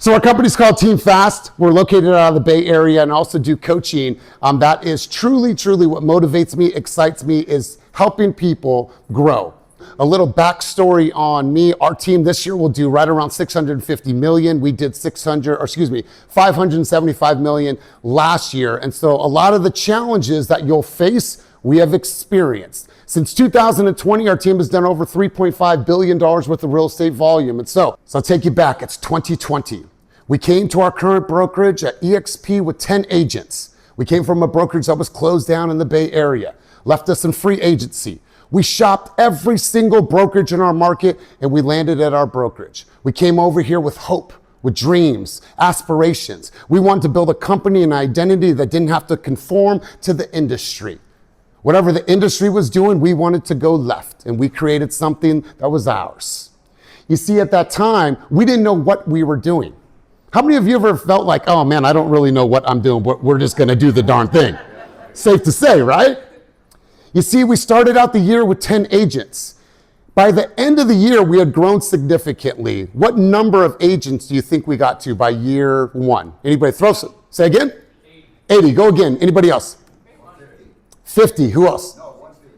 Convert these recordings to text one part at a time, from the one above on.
So our company's called TeamFast. We're located out of the Bay Area and also do coaching. That is truly what motivates me, excites me, is helping people grow. A little backstory on me. Our team this year will do right around 650 million. We did 575 million last year. And so a lot of the challenges that you'll face, we have experienced. Since 2020, our team has done over $3.5 billion worth of real estate volume. And so I'll take you back. It's 2020. We came to our current brokerage at EXP with 10 agents. We came from a brokerage that was closed down in the Bay Area, left us in free agency. We shopped every single brokerage in our market and we landed at our brokerage. We came over here with hope, with dreams, aspirations. We wanted to build a company and identity that didn't have to conform to the industry. Whatever the industry was doing, we wanted to go left, and we created something that was ours. You see, at that time, we didn't know what we were doing. How many of you ever felt like, oh man, I don't really know what I'm doing, but we're just gonna do the darn thing? Safe to say, right? You see, we started out the year with 10 agents. By the end of the year, we had grown significantly. What number of agents do you think we got to by year one? Anybody throw some? Say again? 80. Go again. Anybody else? 50. Who else?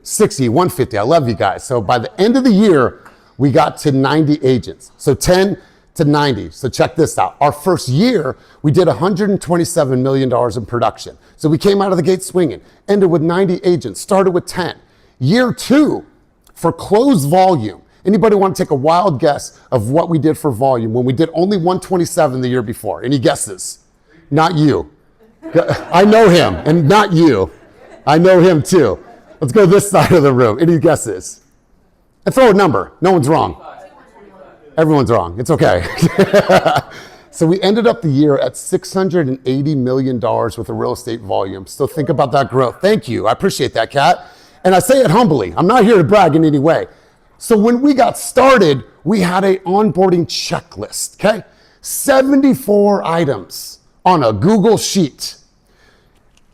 60, 150. I love you guys. So by the end of the year, we got to 90 agents. So 10 to 90. So check this out. Our first year, we did $127 million in production. So we came out of the gate swinging, ended with 90 agents, started with 10. Year two, for closed volume, anybody want to take a wild guess of what we did for volume when we did only 127 the year before? Any guesses? Not you. I know him, and not you. I know him too. Let's go this side of the room. Any guesses? And throw a number. No one's wrong. Everyone's wrong. It's okay. So we ended up the year at $680 million worth of real estate volume. So think about that growth. Thank you. I appreciate that, Kat. And I say it humbly. I'm not here to brag in any way. So when we got started, we had an onboarding checklist, okay? 74 items on a Google sheet.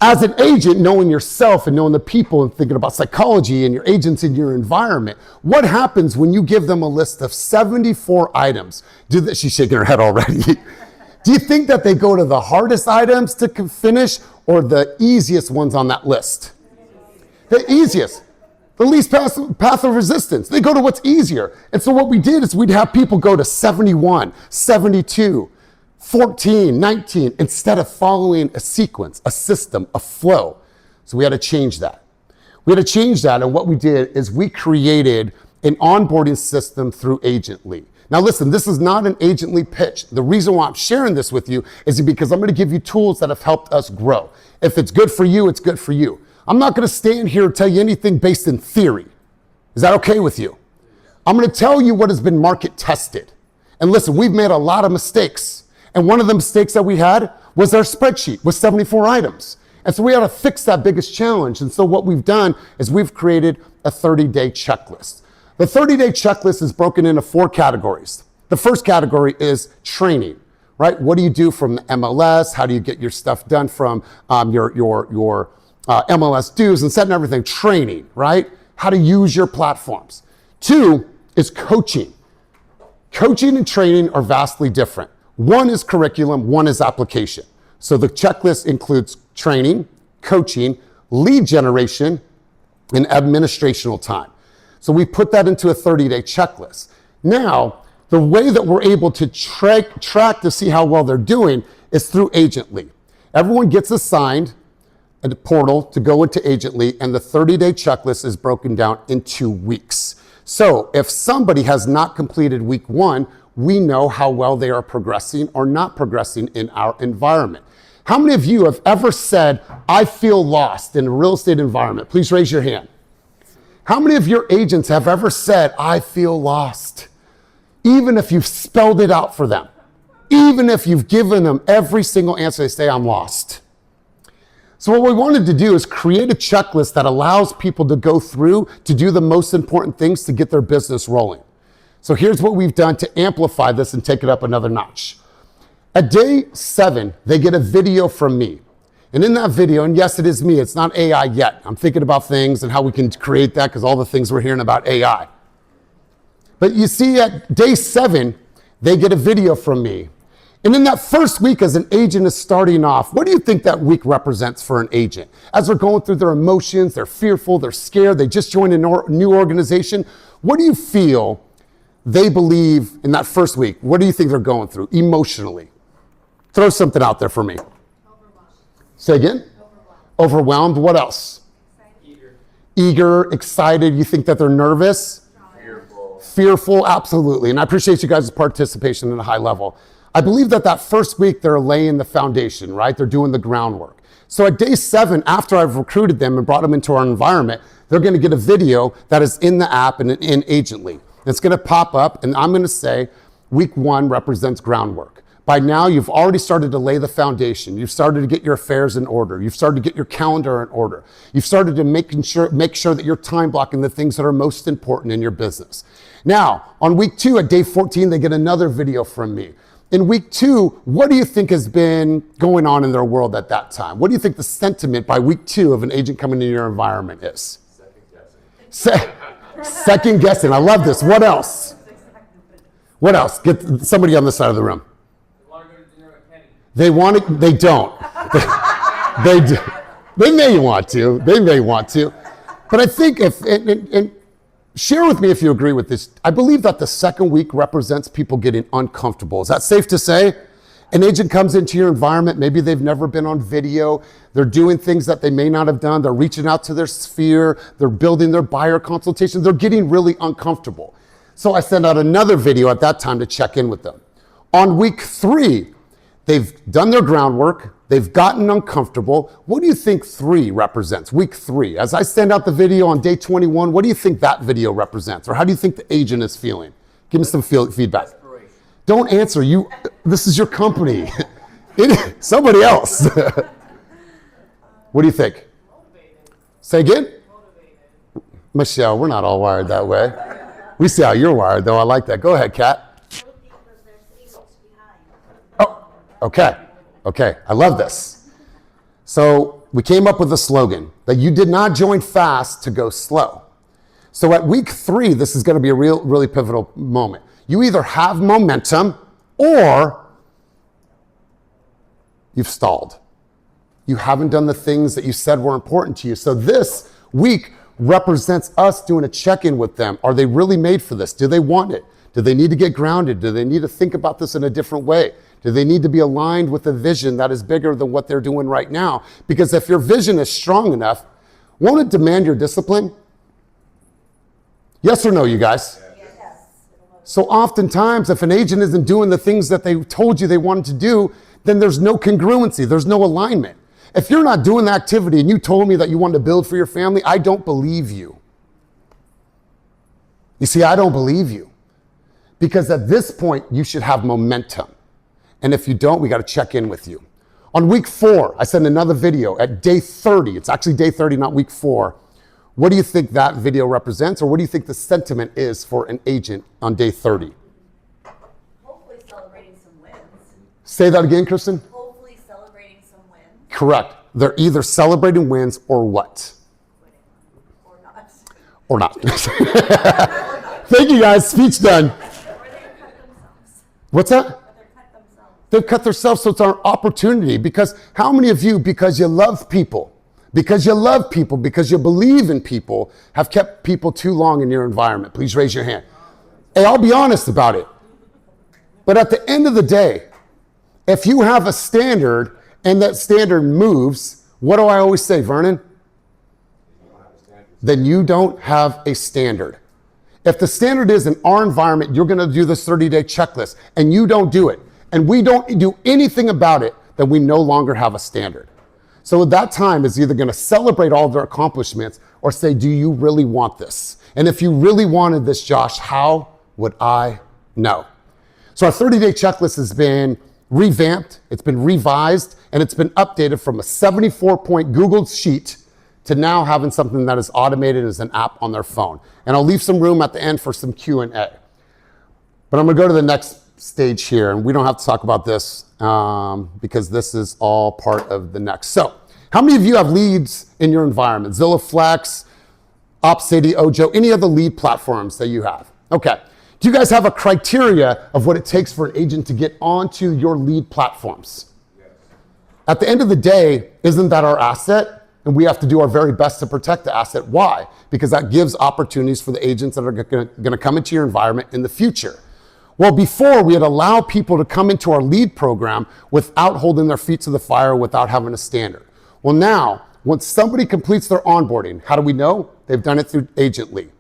As an agent, knowing yourself and knowing the people and thinking about psychology and your agents in your environment, what happens when you give them a list of 74 items? She's shaking her head already. Do you think that they go to the hardest items to finish or the easiest ones on that list? The easiest, the least path of resistance. They go to what's easier. And so what we did is we'd have people go to 71, 72, 14, 19, instead of following a sequence, a system, a flow. So we had to change that. And what we did is we created an onboarding system through Agently. Now listen, this is not an Agently pitch. The reason why I'm sharing this with you is because I'm gonna give you tools that have helped us grow. If it's good for you, it's good for you. I'm not gonna stand here and tell you anything based in theory. Is that okay with you? I'm gonna tell you what has been market tested. And listen, we've made a lot of mistakes. And one of the mistakes that we had was our spreadsheet with 74 items. And so we had to fix that biggest challenge. And so what we've done is we've created a 30-day checklist. The 30-day checklist is broken into 4 categories. The first category is training, right? What do you do from the MLS? How do you get your stuff done from your MLS dues and setting everything? Training, right? How to use your platforms. 2 is coaching. Coaching and training are vastly different. 1 is curriculum, 1 is application. So the checklist includes training, coaching, lead generation, and administrational time. So we put that into a 30-day checklist. Now, the way that we're able to track to see how well they're doing is through Agently. Everyone gets assigned a portal to go into Agently, and the 30-day checklist is broken down into weeks. So if somebody has not completed week 1, we know how well they are progressing or not progressing in our environment. How many of you have ever said, I feel lost in a real estate environment? Please raise your hand. How many of your agents have ever said, I feel lost? Even if you've spelled it out for them, even if you've given them every single answer, they say, I'm lost. So what we wanted to do is create a checklist that allows people to go through to do the most important things to get their business rolling. So here's what we've done to amplify this and take it up another notch. At day 7, they get a video from me. And in that video, and yes, it is me, it's not AI yet. I'm thinking about things and how we can create that because all the things we're hearing about AI. But you see, at day 7, they get a video from me. And in that first week as an agent is starting off, what do you think that week represents for an agent? As they're going through their emotions, they're fearful, they're scared, they just joined a new organization. What do you feel they believe in that first week? What do you think they're going through emotionally? Throw something out there for me. Overwhelmed. Say again? Overwhelmed. What else? Eager, excited. You think that they're nervous? Fearful, absolutely. And I appreciate you guys' participation at a high level. I believe that first week they're laying the foundation, right? They're doing the groundwork. So at day 7, after I've recruited them and brought them into our environment, they're going to get a video that is in the app and in Agently. It's going to pop up, and I'm going to say week 1 represents groundwork. By now, you've already started to lay the foundation. You've started to get your affairs in order. You've started to get your calendar in order. You've started to make sure that you're time blocking the things that are most important in your business. Now, on week 2, at day 14, they get another video from me. In week 2, what do you think has been going on in their world at that time? What do you think the sentiment by week 2 of an agent coming into your environment is? Second guessing. I love this. What else? What else? Get somebody on this side of the room. They want to. They don't. They do. They may want to. They may want to. But I think and share with me if you agree with this. I believe that the second week represents people getting uncomfortable. Is that safe to say? An agent comes into your environment. Maybe they've never been on video. They're doing things that they may not have done. They're reaching out to their sphere. They're building their buyer consultation. They're getting really uncomfortable. So I send out another video at that time to check in with them. On week 3, they've done their groundwork. They've gotten uncomfortable. What do you think 3 represents? Week 3. As I send out the video on day 21, what do you think that video represents? Or how do you think the agent is feeling? Give me some feedback. Don't answer. This is your company. Somebody else. What do you think? Motivated. Say again? Motivated. Michelle, we're not all wired that way. We see how you're wired, though. I like that. Go ahead, Kat. Oh, okay. Okay, I love this. So we came up with a slogan that you did not join fast to go slow. So at week 3, this is going to be a really pivotal moment. You either have momentum or you've stalled. You haven't done the things that you said were important to you. So this week represents us doing a check-in with them. Are they really made for this? Do they want it? Do they need to get grounded? Do they need to think about this in a different way? Do they need to be aligned with a vision that is bigger than what they're doing right now? Because if your vision is strong enough, won't it demand your discipline? Yes or no, you guys? Yes. So oftentimes, if an agent isn't doing the things that they told you they wanted to do, then there's no congruency, there's no alignment. If you're not doing the activity and you told me that you wanted to build for your family, I don't believe you. You see, I don't believe you. Because at this point, you should have momentum. And if you don't, we got to check in with you. On week 4, I sent another video at day 30. It's actually day 30, not week 4. What do you think that video represents, or what do you think the sentiment is for an agent on day 30? Hopefully celebrating some wins. Say that again, Kristen. Hopefully celebrating some wins. Correct. They're either celebrating wins or what? Or not. Or not. Thank you, guys. Speech done. Or they cut themselves. What's that? Or they cut themselves. They've cut themselves, so it's our opportunity. Because how many of you, because you love people, because you believe in people, have kept people too long in your environment? Please raise your hand. Hey, I'll be honest about it. But at the end of the day, if you have a standard and that standard moves, what do I always say, Vernon? Then you don't have a standard. If the standard is in our environment, you're going to do this 30-day checklist, and you don't do it, and we don't do anything about it, then we no longer have a standard. So at that time, it's either going to celebrate all their accomplishments or say, do you really want this? And if you really wanted this, Josh, how would I know? So our 30-day checklist has been revamped, it's been revised, and it's been updated from a 74-point Google sheet to now having something that is automated as an app on their phone. And I'll leave some room at the end for some Q&A. But I'm going to go to the next stage here, and we don't have to talk about this because this is all part of the next. So how many of you have leads in your environment? Zillow Flex, OpCity, Ojo, any of the lead platforms that you have? Okay. Do you guys have a criteria of what it takes for an agent to get onto your lead platforms? Yes. At the end of the day, isn't that our asset? And we have to do our very best to protect the asset. Why? Because that gives opportunities for the agents that are going to come into your environment in the future. Well, before we'd allow people to come into our lead program without holding their feet to the fire, without having a standard. Well, now, once somebody completes their onboarding, how do we know? They've done it through Agently.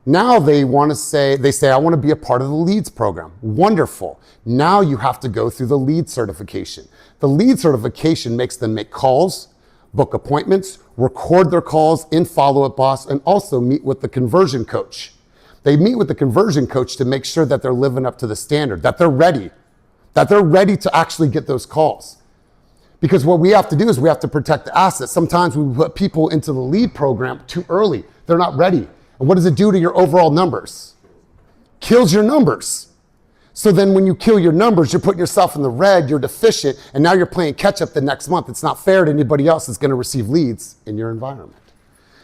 Now they say, I want to be a part of the leads program. Wonderful. Now you have to go through the lead certification. The lead certification makes them make calls, book appointments, record their calls in Follow-Up Boss, and also meet with the conversion coach. They meet with the conversion coach to make sure that they're living up to the standard, that they're ready to actually get those calls. Because what we have to do is we have to protect the assets. Sometimes we put people into the lead program too early. They're not ready. And what does it do to your overall numbers? Kills your numbers. So then when you kill your numbers, you're putting yourself in the red, you're deficient, and now you're playing catch up the next month. It's not fair to anybody else that's going to receive leads in your environment.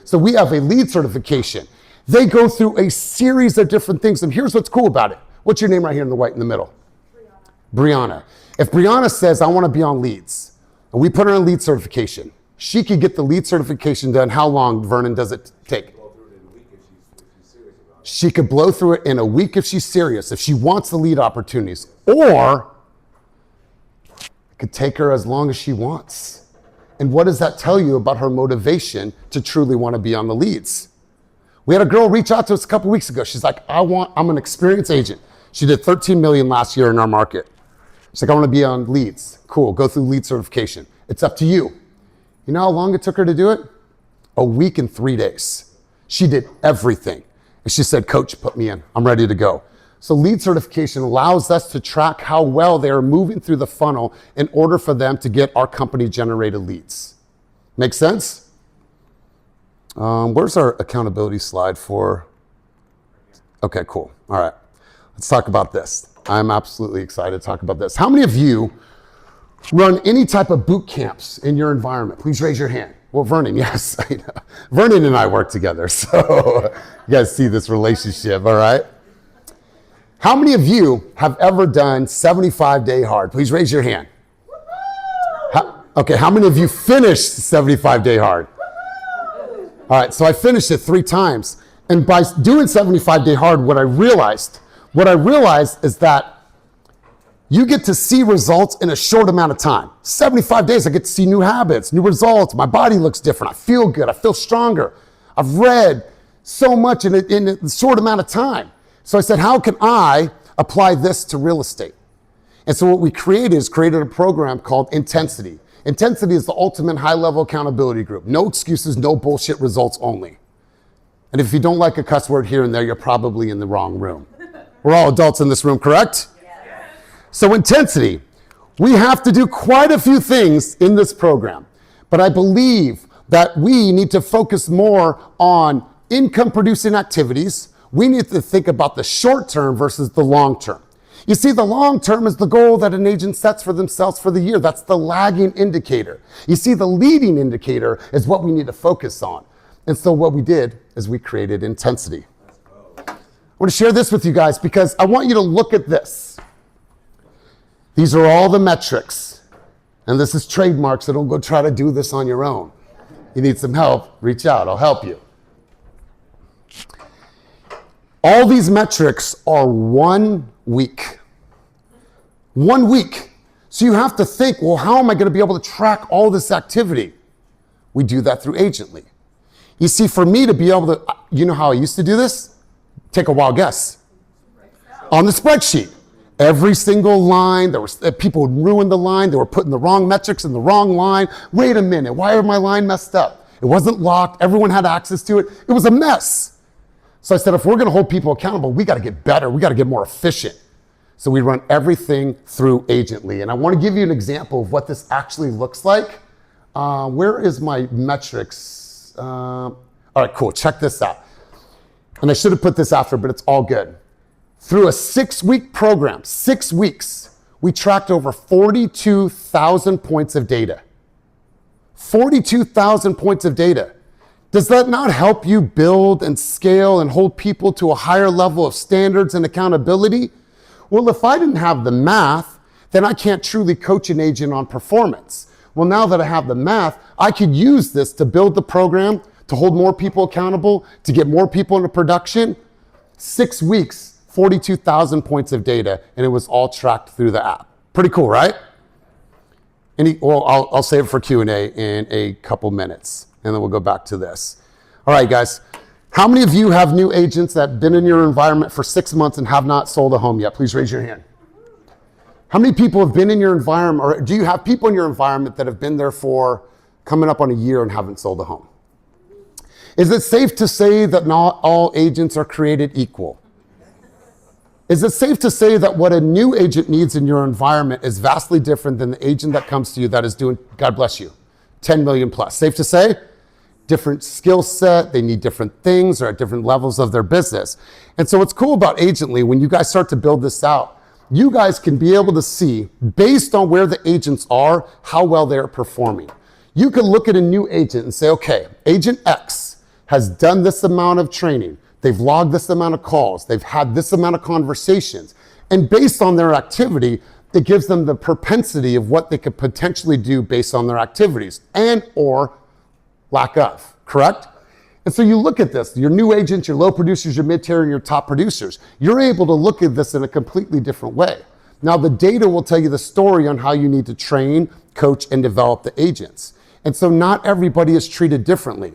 So we have a lead certification. They go through a series of different things, and here's what's cool about it. What's your name right here in the white in the middle? Brianna. If Brianna says, I want to be on leads, and we put her in lead certification, she could get the lead certification done. How long, Vernon, does it take? She could blow through it in a week if she's serious, if she wants the lead opportunities, or it could take her as long as she wants. And what does that tell you about her motivation to truly want to be on the leads? We had a girl reach out to us a couple weeks ago. She's like, I'm an experienced agent. She did 13 million last year in our market. She's like, I want to be on leads. Cool, go through lead certification. It's up to you. You know how long it took her to do it? A week and 3 days. She did everything. And she said, Coach, put me in. I'm ready to go. So lead certification allows us to track how well they are moving through the funnel in order for them to get our company generated leads. Make sense? Where's our accountability slide for? Okay, cool. All right. Let's talk about this. I'm absolutely excited to talk about this. How many of you run any type of boot camps in your environment? Please raise your hand. Well, Vernon, yes. I know. Vernon and I work together, so you guys see this relationship, all right? How many of you have ever done 75-day hard? Please raise your hand. How many of you finished 75-day hard? All right, so I finished it 3 times. And by doing 75-day hard, what I realized is that you get to see results in a short amount of time. 75 days, I get to see new habits, new results. My body looks different. I feel good. I feel stronger. I've read so much in a short amount of time. So I said, how can I apply this to real estate? And so what we created a program called Intensity. Intensity is the ultimate high-level accountability group. No excuses, no bullshit, results only. And if you don't like a cuss word here and there, you're probably in the wrong room. We're all adults in this room, correct? Yes. So Intensity, we have to do quite a few things in this program. But I believe that we need to focus more on income-producing activities. We need to think about the short term versus the long term. You see, the long term is the goal that an agent sets for themselves for the year. That's the lagging indicator. You see, the leading indicator is what we need to focus on. And so what we did is we created Intensity. I want to share this with you guys because I want you to look at this. These are all the metrics. And this is trademark, so don't go try to do this on your own. You need some help, reach out, I'll help you. All these metrics are 1 week. 1 week. So you have to think, well, how am I going to be able to track all this activity? We do that through Agently. You see, for me to be able to, you know how I used to do this? Take a wild guess. On the spreadsheet. Every single line, there was people would ruin the line. They were putting the wrong metrics in the wrong line. Wait a minute, why are my line messed up? It wasn't locked. Everyone had access to it. It was a mess. So I said, if we're going to hold people accountable, we got to get better. We got to get more efficient. So we run everything through Agently. And I want to give you an example of what this actually looks like. Where is my metrics? All right, cool. Check this out. And I should have put this after, but it's all good. Through a 6-week program, 6 weeks, we tracked over 42,000 points of data. 42,000 points of data. Does that not help you build and scale and hold people to a higher level of standards and accountability? Well, if I didn't have the math, then I can't truly coach an agent on performance. Well, now that I have the math, I could use this to build the program, to hold more people accountable, to get more people into production. 6 weeks, 42,000 points of data, and it was all tracked through the app. Pretty cool, right? I'll save it for Q&A in a couple minutes, and then we'll go back to this. All right, guys. How many of you have new agents that have been in your environment for 6 months and have not sold a home yet? Please raise your hand. How many people have been in your environment, or do you have people in your environment that have been there for coming up on a year and haven't sold a home? Is it safe to say that not all agents are created equal? Is it safe to say that what a new agent needs in your environment is vastly different than the agent that comes to you that is doing, God bless you, 10 million plus? Safe to say? Different skill set, they need different things, or at different levels of their business. And so what's cool about Agently, when you guys start to build this out, you guys can be able to see, based on where the agents are, how well they're performing. You can look at a new agent and say, okay, agent X has done this amount of training. They've logged this amount of calls. They've had this amount of conversations. And based on their activity, it gives them the propensity of what they could potentially do based on their activities and or lack of, correct? And so you look at this, your new agents, your low producers, your mid-tier, and your top producers. You're able to look at this in a completely different way. Now, the data will tell you the story on how you need to train, coach, and develop the agents. And so not everybody is treated differently.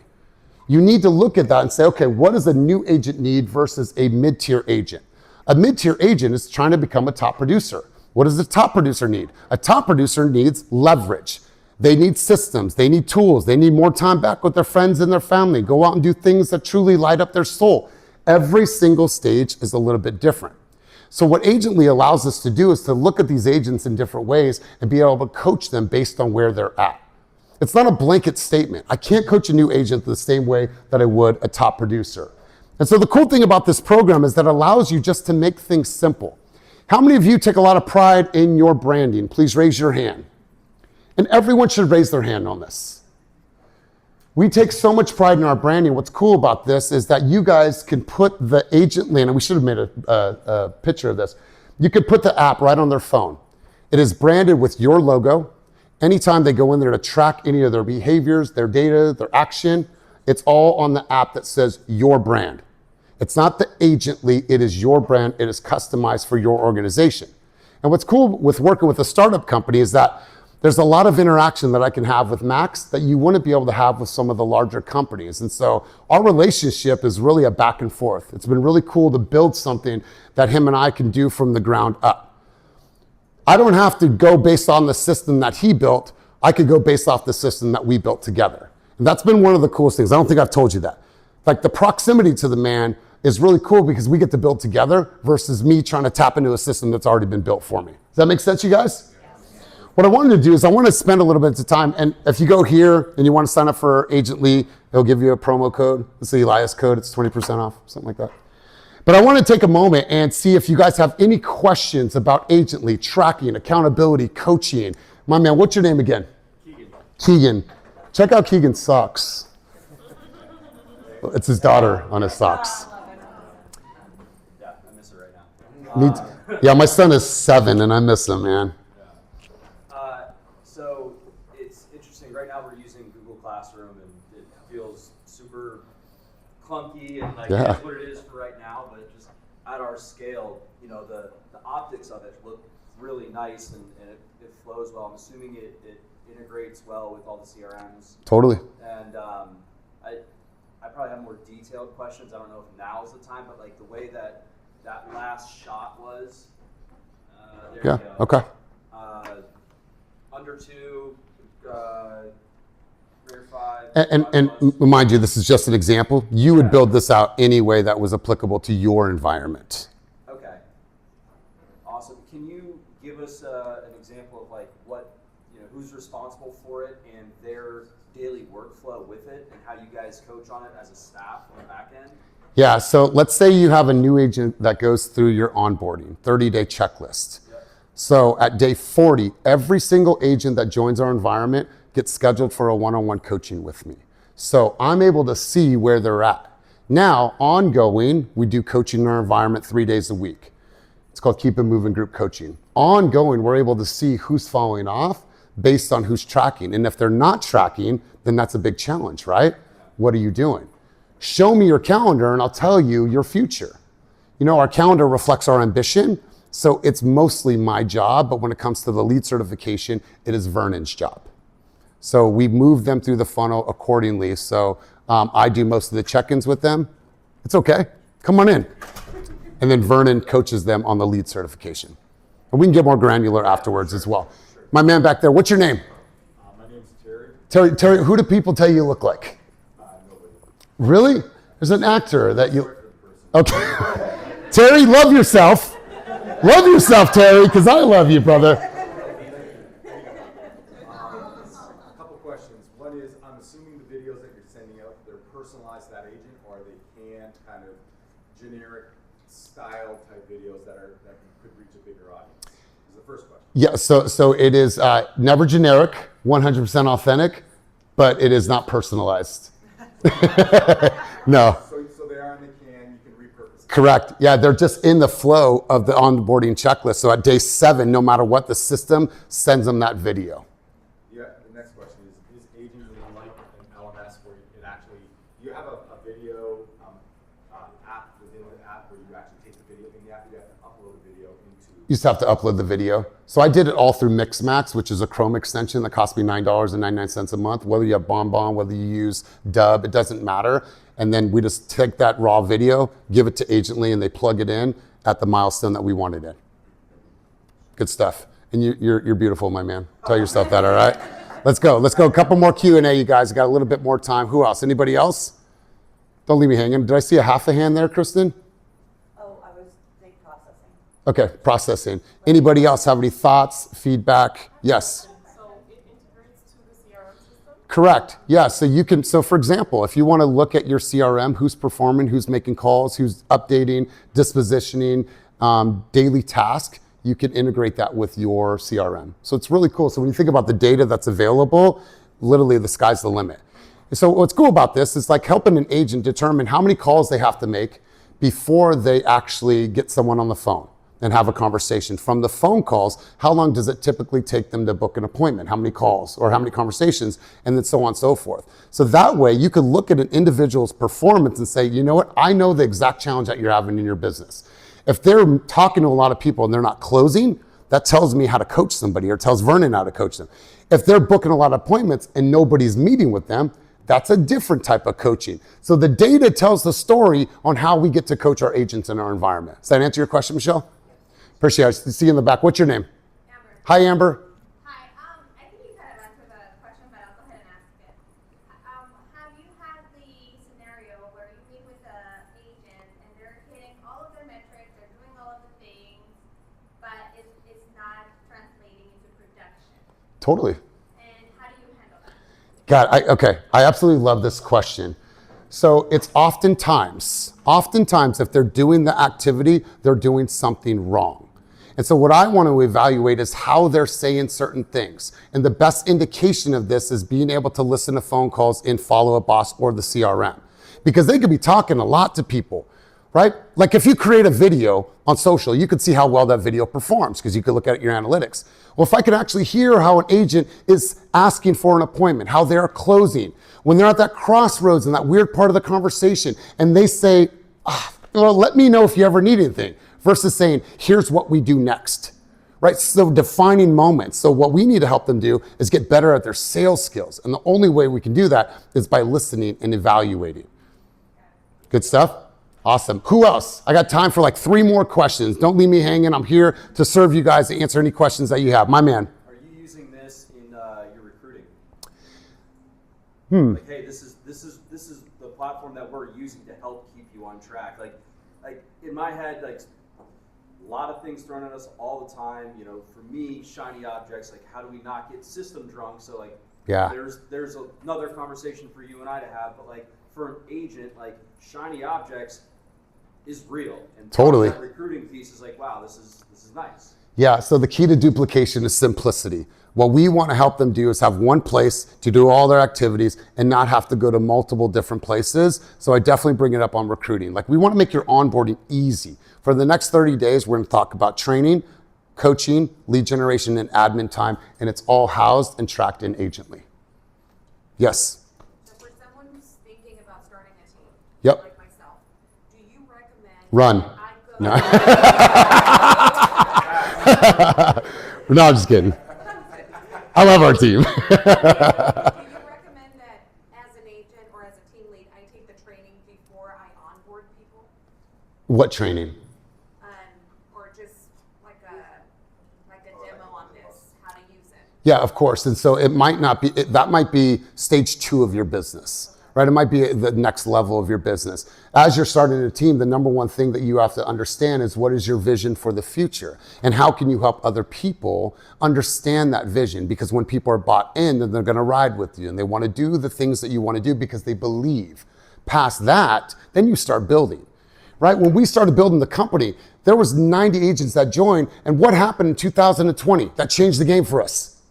You need to look at that and say, okay, what does a new agent need versus a mid-tier agent? A mid-tier agent is trying to become a top producer. What does a top producer need? A top producer needs leverage. They need systems, they need tools, they need more time back with their friends and their family, go out and do things that truly light up their soul. Every single stage is a little bit different. So what Agently allows us to do is to look at these agents in different ways and be able to coach them based on where they're at. It's not a blanket statement. I can't coach a new agent the same way that I would a top producer. And so the cool thing about this program is that it allows you just to make things simple. How many of you take a lot of pride in your branding? Please raise your hand. And everyone should raise their hand on this. We take so much pride in our branding. What's cool about this is that you guys can put the Agently, and we should have made a picture of this. You could put the app right on their phone. It is branded with your logo. Anytime they go in there to track any of their behaviors, their data, their action, it's all on the app that says your brand. It's not the Agently, it is your brand. It is customized for your organization. And what's cool with working with a startup company is that there's a lot of interaction that I can have with Max that you wouldn't be able to have with some of the larger companies. And so our relationship is really a back and forth. It's been really cool to build something that him and I can do from the ground up. I don't have to go based on the system that he built. I could go based off the system that we built together. And that's been one of the coolest things. I don't think I've told you that. Like the proximity to the man is really cool because we get to build together versus me trying to tap into a system that's already been built for me. Does that make sense, you guys? What I wanted to do is I want to spend a little bit of time, and if you go here and you want to sign up for Agently, it'll give you a promo code. It's the Elias code. It's 20% off, something like that. But I want to take a moment and see if you guys have any questions about Agently, tracking, accountability, coaching. My man, what's your name again? Keegan. Keegan. Check out Keegan's socks. It's his daughter on his socks. Yeah, I miss her right now. Yeah, my son is 7 and I miss him, man. So it's interesting. Right now we're using Google Classroom, and it feels super clunky, and like that's what it is for right now. But just at our scale, you know, the optics of it look really nice, and it flows well. I'm assuming it integrates well with all the CRMs. Totally. And I probably have more detailed questions. I don't know if now is the time, but like the way that last shot was. There you go. Okay. Under 2, rear 5. And mind you, this is just an example. You would build this out any way that was applicable to your environment. Okay. Awesome. Can you give us an example of like what, you know, who's responsible for it and their daily workflow with it, and how you guys coach on it as a staff on the back end? Yeah, so let's say you have a new agent that goes through your onboarding, 30-day checklist. Yep. So at day 40, every single agent that joins our environment gets scheduled for a one-on-one coaching with me. So I'm able to see where they're at. Now, ongoing, we do coaching in our environment 3 days a week. It's called Keep It Moving Group Coaching. Ongoing, we're able to see who's falling off based on who's tracking. And if they're not tracking, then that's a big challenge, right? What are you doing? Show me your calendar and I'll tell you your future. You know, our calendar reflects our ambition, so it's mostly my job, but when it comes to the lead certification, it is Vernon's job. So we move them through the funnel accordingly. So I do most of the check-ins with them. It's okay, come on in. And then Vernon coaches them on the lead certification. And we can get more granular afterwards as well. My man back there, what's your name? My name's Terry. Terry, who do people tell you look like? Nobody. Really? There's an actor that you, okay. Terry, love yourself. Love yourself, Terry, because I love you, brother. A couple questions. One is, I'm assuming the videos that you're sending out, they're personalized to that agent, or are they canned, kind of generic style type videos that could reach a bigger audience? Is the first question. Yeah, so it is never generic, 100% authentic, but it is not personalized. No. So they are in the can, you can repurpose it. Correct. Yeah, they're just in the flow of the onboarding checklist. So at day 7, no matter what, the system sends them that video. Yeah, the next question is agent really like an LMS where it actually, you have a video app within the app where you actually take the video in the app, you have to upload the video into. You just have to upload the video. So I did it all through Mixmax, which is a Chrome extension that cost me $9.99 a month. Whether you have BonBon, whether you use Dub, it doesn't matter. And then we just take that raw video, give it to Agently, and they plug it in at the milestone that we wanted in. Good stuff. And you're beautiful, my man. Tell yourself that, all right? Let's go. Let's go. A couple more Q&A, you guys. Got a little bit more time. Who else? Anybody else? Don't leave me hanging. Did I see a half a hand there, Kristen? Oh, I was processing. Okay, processing. Anybody else have any thoughts, feedback? Yes. So it integrates to the CRM system? Correct. Yeah. So you can, so for example, if you want to look at your CRM, who's performing, who's making calls, who's updating, dispositioning, daily task, you can integrate that with your CRM. So it's really cool. So when you think about the data that's available, literally the sky's the limit. So what's cool about this is like helping an agent determine how many calls they have to make before they actually get someone on the phone and have a conversation. From the phone calls, how long does it typically take them to book an appointment? How many calls or how many conversations, and then so on and so forth. So that way you can look at an individual's performance and say, you know what, I know the exact challenge that you're having in your business. If they're talking to a lot of people and they're not closing, that tells me how to coach somebody or tells Vernon how to coach them. If they're booking a lot of appointments and nobody's meeting with them, that's a different type of coaching. So the data tells the story on how we get to coach our agents in our environment. Does that answer your question, Michelle? Appreciate it. I see you in the back. What's your name? Amber. Hi, Amber. Hi. I think you kind of answered the question, but I'll go ahead and ask it. Have you had the scenario where you meet with an agent and they're hitting all of their metrics, they're doing all of the things, but it's not translating into production? Totally. And how do you handle that? God, okay. I absolutely love this question. So it's oftentimes if they're doing the activity, they're doing something wrong. And so what I want to evaluate is how they're saying certain things. And the best indication of this is being able to listen to phone calls in Follow Up Boss or the CRM. Because they could be talking a lot to people, right? Like if you create a video on social, you could see how well that video performs because you could look at your analytics. Well, if I could actually hear how an agent is asking for an appointment, how they're closing, when they're at that crossroads in that weird part of the conversation and they say, well, let me know if you ever need anything, versus saying, here's what we do next, right? So defining moments. So what we need to help them do is get better at their sales skills. And the only way we can do that is by listening and evaluating. Good stuff? Awesome. Who else? I got time for like 3 more questions. Don't leave me hanging. I'm here to serve you guys, to answer any questions that you have. My man. Are you using this in your recruiting? Hmm. Like, hey, this is the platform that we're using to help keep you on track. Like in my head, like a lot of things thrown at us all the time. You know, for me, shiny objects. Like, how do we not get system drunk? So like, Yeah. There's another conversation for you and I to have. But like for an agent, like shiny objects is real. And Totally. that recruiting piece is like, wow, this is nice. Yeah, so the key to duplication is simplicity. What we want to help them do is have one place to do all their activities and not have to go to multiple different places. So I definitely bring it up on recruiting. Like, we want to make your onboarding easy. For the next 30 days, we're going to talk about training, coaching, lead generation, and admin time, and it's all housed and tracked in Agently. Yes? So for someone who's thinking about starting a team, Yep. like myself, do you recommend Run. that I go? No, I'm just kidding. I love our team. Do you recommend that as an agent or as a team lead, I take the training before I onboard people? What training? Or just like a demo on this, how to use it? Yeah, of course. And so it might not be, that might be stage 2 of your business, right? It might be the next level of your business. As you're starting a team, the number one thing that you have to understand is, what is your vision for the future? And how can you help other people understand that vision? Because when people are bought in, then they're going to ride with you and they want to do the things that you want to do because they believe. Past that, then you start building. Right? When we started building the company, there was 90 agents that joined. And what happened in 2020 that changed the game for us?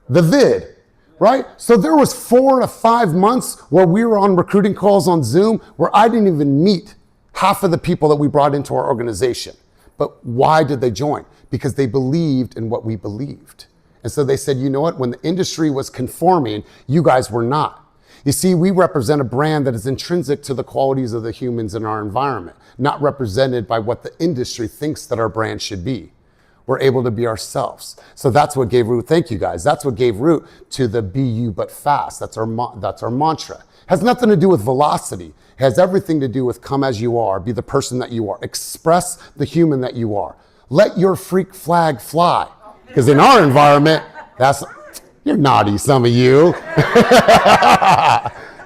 The vid, right? So there was 4 to 5 months where we were on recruiting calls on Zoom where I didn't even meet half of the people that we brought into our organization. But why did they join? Because they believed in what we believed. And so they said, you know what? When the industry was conforming, you guys were not. You see, we represent a brand that is intrinsic to the qualities of the humans in our environment, not represented by what the industry thinks that our brand should be. We're able to be ourselves. So that's what gave root. Thank you, guys. That's what gave root to the be you but fast. That's our mantra. Has nothing to do with velocity. It has everything to do with come as you are, be the person that you are, express the human that you are. Let your freak flag fly. Because in our environment, you're naughty, some of you.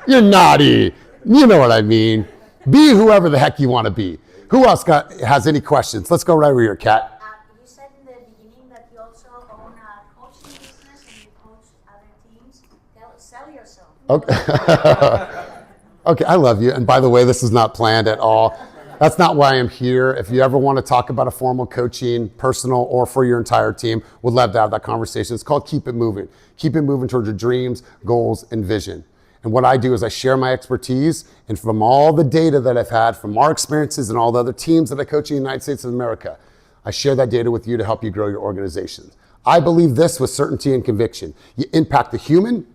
You're naughty. You know what I mean. Be whoever the heck you want to be. Who else has any questions? Let's go right over here, Kat. You said in the beginning that you also own a coaching business and you coach other teams. Sell yourself. Okay. Okay, I love you. And by the way, this is not planned at all. That's not why I'm here. If you ever want to talk about a formal coaching, personal or for your entire team, would love to have that conversation. It's called Keep It Moving. Keep it moving towards your dreams, goals, and vision. And what I do is I share my expertise, and from all the data that I've had, from our experiences and all the other teams that I coach in the United States of America, I share that data with you to help you grow your organizations. I believe this with certainty and conviction. You impact the human,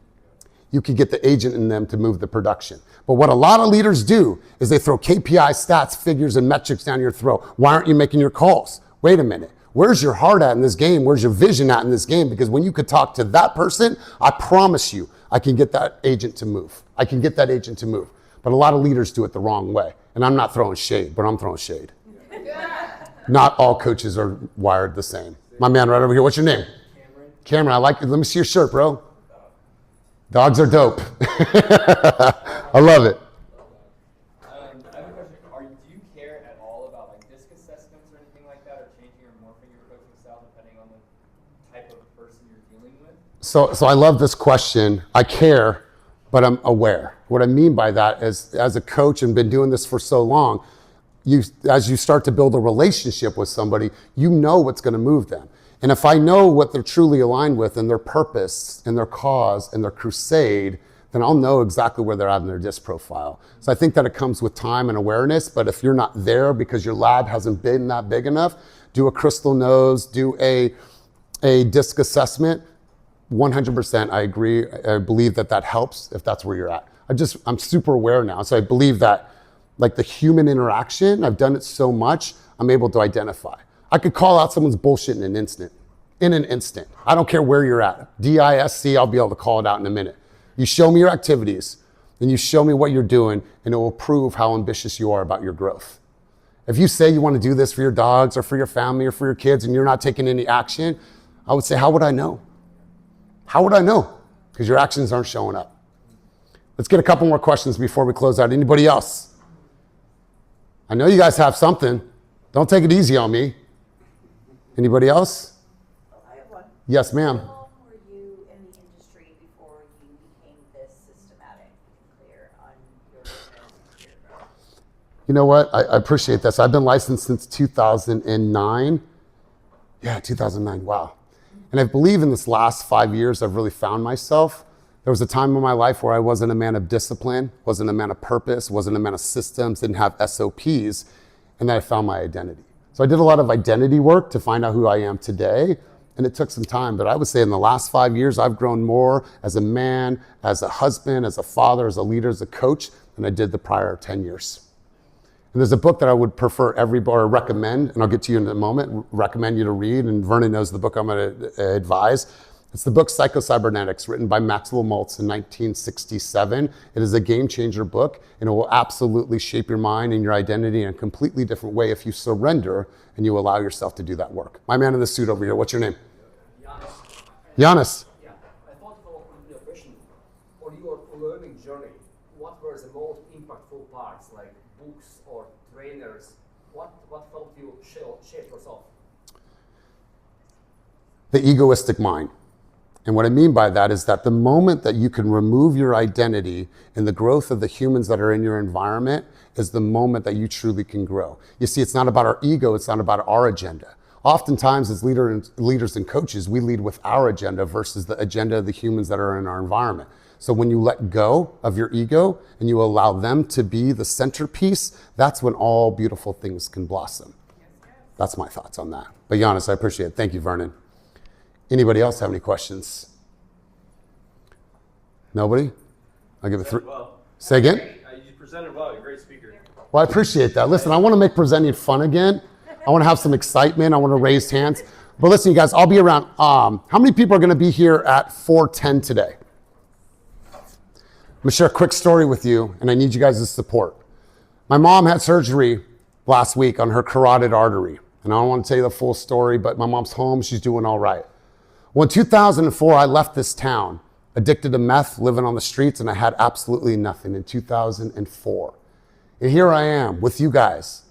you can get the agent in them to move the production. But what a lot of leaders do is they throw KPI, stats, figures, and metrics down your throat. Why aren't you making your calls? Wait a minute. Where's your heart at in this game? Where's your vision at in this game? Because when you could talk to that person, I promise you, I can get that agent to move. I can get that agent to move. But a lot of leaders do it the wrong way. And I'm not throwing shade, but I'm throwing shade. Not all coaches are wired the same. My man right over here, what's your name? Cameron, I like it. Let me see your shirt, bro. Dogs are dope. I love it. I have a question. Do you care at all about like disc assessments or anything like that, or changing or morphing your coaching style depending on the type of person you're dealing with? So I love this question. I care, but I'm aware. What I mean by that is, as a coach and been doing this for so long, as you start to build a relationship with somebody, you know what's going to move them. And if I know what they're truly aligned with and their purpose and their cause and their crusade, then I'll know exactly where they're at in their disc profile. So I think that it comes with time and awareness, but if you're not there because your lab hasn't been that big enough, do a crystal nose, do a disc assessment. 100% I agree. I believe that helps if that's where you're at. I'm super aware now. So I believe that like the human interaction, I've done it so much, I'm able to identify. I could call out someone's bullshit in an instant. I don't care where you're at. DISC, I'll be able to call it out in a minute. You show me your activities, and you show me what you're doing, and it will prove how ambitious you are about your growth. If you say you want to do this for your dogs or for your family or for your kids, and you're not taking any action, I would say, how would I know? How would I know? Because your actions aren't showing up. Let's get a couple more questions before we close out. Anybody else? I know you guys have something. Don't take it easy on me. Anybody else? I have one. Yes, ma'am. How long were you in the industry before you became this systematic and clear on your business and your growth? You know what? I appreciate this. I've been licensed since 2009. Yeah, 2009, wow. And I believe in this last 5 years, I've really found myself. There was a time in my life where I wasn't a man of discipline, wasn't a man of purpose, wasn't a man of systems, didn't have SOPs, and then I found my identity. So I did a lot of identity work to find out who I am today, and it took some time, but I would say in the last 5 years, I've grown more as a man, as a husband, as a father, as a leader, as a coach, than I did the prior 10 years. And there's a book that I would prefer everybody, or recommend, and I'll get to you in a moment, recommend you to read, and Vernon knows the book I'm going to advise. It's the book Psycho-Cybernetics, written by Maxwell Maltz in 1967. It is a game-changer book, and it will absolutely shape your mind and your identity in a completely different way if you surrender and you allow yourself to do that work. My man in the suit over here, what's your name? Giannis. Yeah, I thought of your question. On your learning journey, what were the most impactful parts, like books or trainers? What helped you shape yourself? The egoistic mind. And what I mean by that is that the moment that you can remove your identity in the growth of the humans that are in your environment is the moment that you truly can grow. You see, it's not about our ego, it's not about our agenda. Oftentimes as leaders and coaches, we lead with our agenda versus the agenda of the humans that are in our environment. So when you let go of your ego and you allow them to be the centerpiece, that's when all beautiful things can blossom. That's my thoughts on that. But Giannis, I appreciate it. Thank you, Vernon. Anybody else have any questions? Nobody? I'll give it 3. Well, Say again? you presented well. You're a great speaker. Well, I appreciate that. Listen, I want to make presenting fun again. I want to have some excitement. I want to raise hands. But listen, you guys, I'll be around. How many people are going to be here at 4:10 today? I'm going to share a quick story with you, and I need you guys' support. My mom had surgery last week on her carotid artery. And I don't want to tell you the full story, but my mom's home. She's doing all right. Well, in 2004, I left this town, addicted to meth, living on the streets, and I had absolutely nothing in 2004. And here I am with you guys,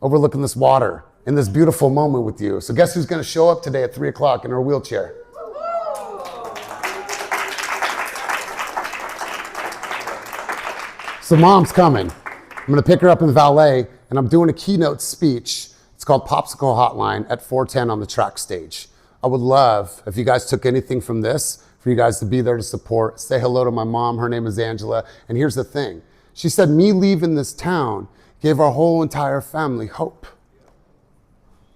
overlooking this water, in this beautiful moment with you. So guess who's going to show up today at 3 o'clock in her wheelchair? So mom's coming. I'm going to pick her up in valet, and I'm doing a keynote speech. It's called Popsicle Hotline at 4:10 on the track stage. I would love, if you guys took anything from this, for you guys to be there to support, say hello to my mom. Her name is Angela. And here's the thing. She said, me leaving this town gave our whole entire family hope.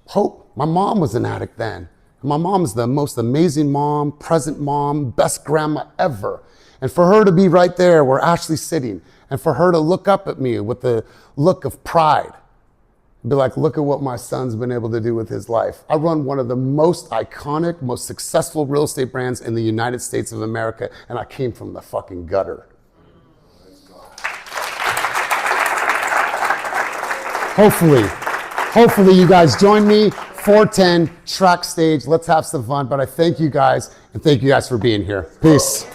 Hope. My mom was an addict then. And my mom is the most amazing mom, present mom, best grandma ever. And for her to be right there where Ashley's sitting, and for her to look up at me with the look of pride, be like, look at what my son's been able to do with his life. I run one of the most iconic, most successful real estate brands in the United States of America, and I came from the fucking gutter. Hopefully you guys join me, 4:10, track stage. Let's have some fun, but I thank you guys, and thank you guys for being here. Peace.